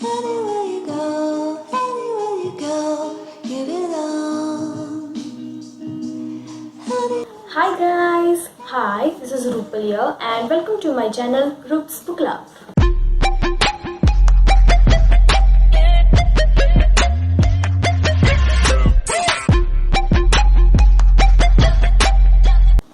Anywhere you go, give it all. Hi guys, hi, this is Rupal here and welcome to my channel Rups Book Club.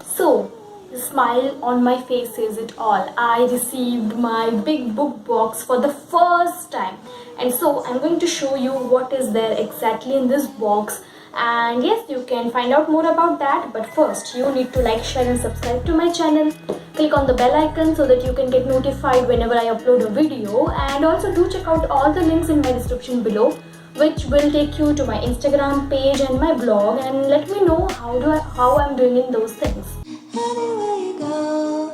So, the smile on my face says it all. I received my big book box for the first time, and so I'm going to show you what is there exactly in this box. And yes, you can find out more about that, but first you need to like, share and subscribe to my channel. Click on the bell icon so that you can get notified whenever I upload a video, and also do check out all the links in my description below, which will take you to my Instagram page and my blog, and let me know how I'm doing in those things. Anywhere you go,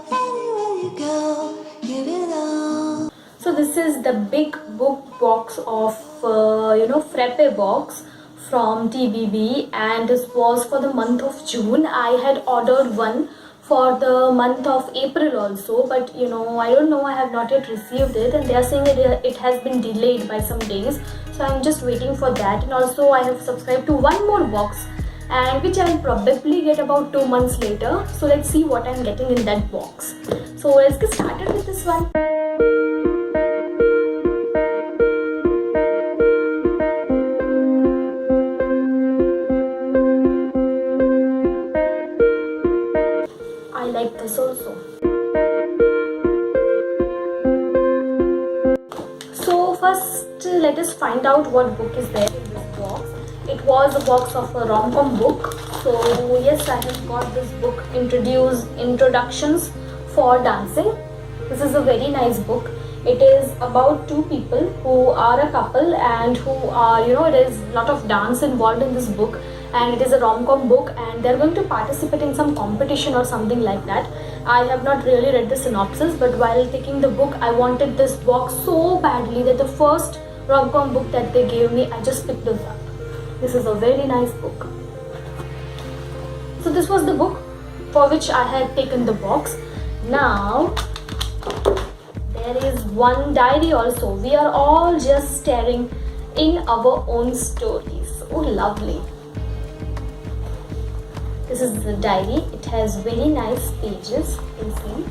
give it all. So this is the big book box of Frappe box from TBB, and this was for the month of June. I had ordered one for the month of April also, but I don't know, I have not yet received it, and they are saying it has been delayed by some days, so I'm just waiting for that. And also I have subscribed to one more box, and which I'll probably get about 2 months later. So let's see what I'm getting in that box. So let's get started with this one. I like this also. So first let us find out what book is there in this box. It was a box of a rom-com book. So yes, I have got this book, Introductions for Dancing. This is a very nice book. It is about two people who are a couple and who are, there is a lot of dance involved in this book, and it is a rom-com book, and they're going to participate in some competition or something like that. I have not really read the synopsis, but while taking the book, I wanted this box so badly that the first rom-com book that they gave me, I just picked this up. This is a very nice book. So this was the book for which I had taken the box. Now there is one diary also. We are all just staring in our own stories. Oh, lovely. This is the diary. It has very nice pages, you can see.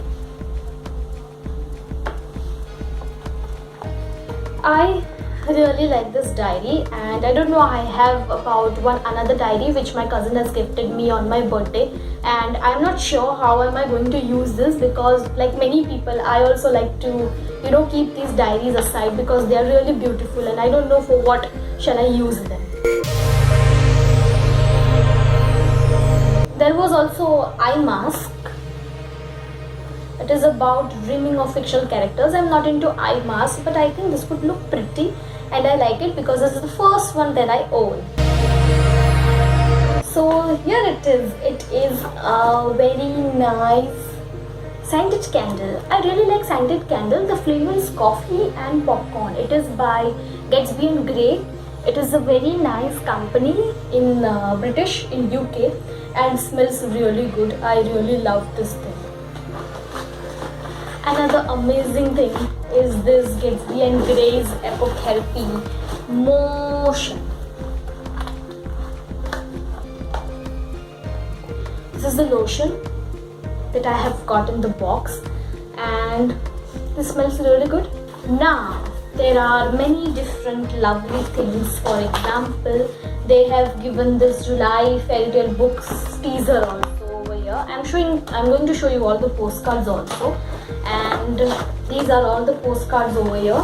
I really like this diary, and I don't know, I have about another diary which my cousin has gifted me on my birthday, and I'm not sure how am I going to use this, because like many people, I also like to keep these diaries aside because they are really beautiful, and I don't know for what shall I use them. There was also Eye Mask. It is about dreaming of fictional characters. I'm not into Eye Mask, but I think this would look pretty, and I like it because this is the first one that I own. So here it is. It is a very nice scented candle. I really like scented candle. The flavor is coffee and popcorn. It is by Gatsby and Grey. It is a very nice company in British in UK, and smells really good. I really love this thing. Another amazing thing is this Gatsby and Grey's Apotherapy Motion. This is the lotion that I have got in the box, and this smells really good. Now there are many different lovely things. For example, they have given this July fairy tale books teaser also over here. I'm going to show you all the postcards also, and these are all the postcards over here.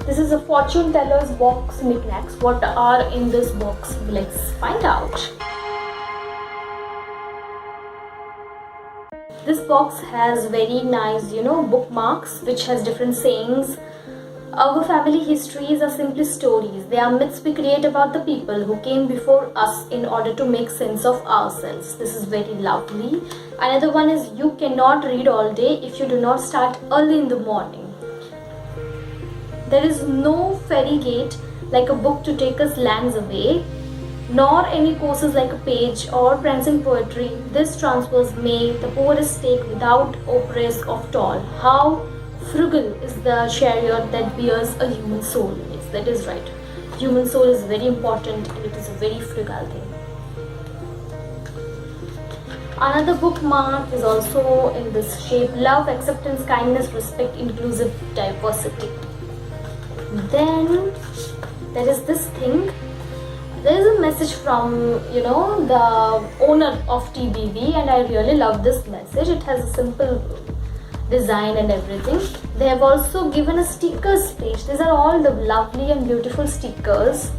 This is a fortune teller's box knickknacks. What are in this box? Let's find out. This box has very nice, bookmarks which has different sayings. Our family histories are simply stories. They are myths we create about the people who came before us in order to make sense of ourselves. This is very lovely. Another one is, you cannot read all day if you do not start early in the morning. There is no fairy gate like a book to take us lands away, nor any courses like a page or prancing poetry. This transfers may the poorest take without oppress of toil. How Frugal is the chariot that bears a human soul. Yes, that is right. Human soul is very important and it is a very frugal thing. Another bookmark is also in this shape: love, acceptance, kindness, respect, inclusive diversity. Then there is this thing. There is a message from the owner of TBB, and I really love this message. It has a simple design and everything. They have also given a stickers page. These are all the lovely and beautiful stickers.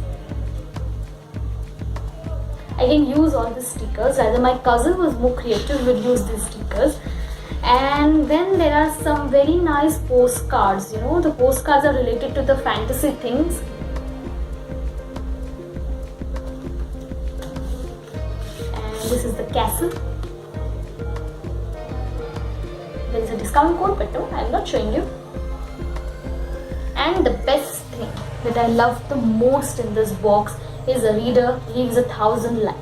I can use all the stickers. Rather, my cousin was more creative, would use these stickers. And then there are some very nice postcards. The postcards are related to the fantasy things. And this is the castle. There is a discount code, but no, I am not showing you. And the best thing that I love the most in this box is a reader lives 1,000 lives.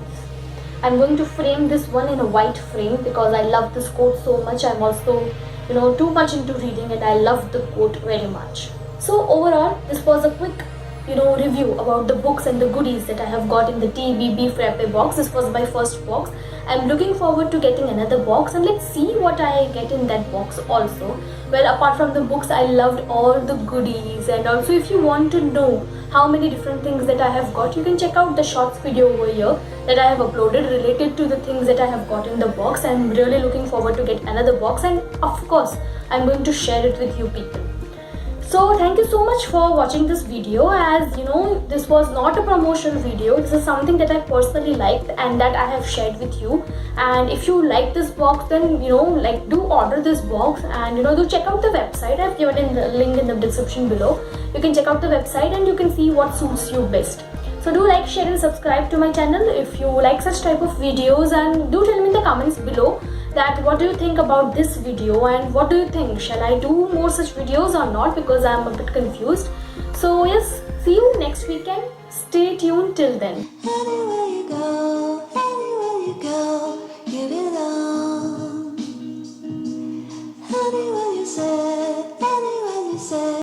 I'm going to frame this one in a white frame because I love this quote so much. I'm also too much into reading and I love the quote very much. So overall, this was a quick review about the books and the goodies that I have got in the TBB Frappe box. This was my first box. I'm looking forward to getting another box, and let's see what I get in that box also. Well, apart from the books, I loved all the goodies, and also if you want to know how many different things that I have got, you can check out the shorts video over here that I have uploaded related to the things that I have got in the box. I'm really looking forward to get another box, and of course I'm going to share it with you people. So thank you so much for watching this video. As this was not a promotional video. This is something that I personally liked and that I have shared with you. And if you like this box, then do order this box, and do check out the website. I've given in the link in the description below. You can check out the website and you can see what suits you best. So do like, share and subscribe to my channel if you like such type of videos, and do tell me in the comments below that what do you think about this video, and what do you think, shall I do more such videos or not, because I'm a bit confused. So yes, see you next weekend. Stay tuned till then. Anywhere you go.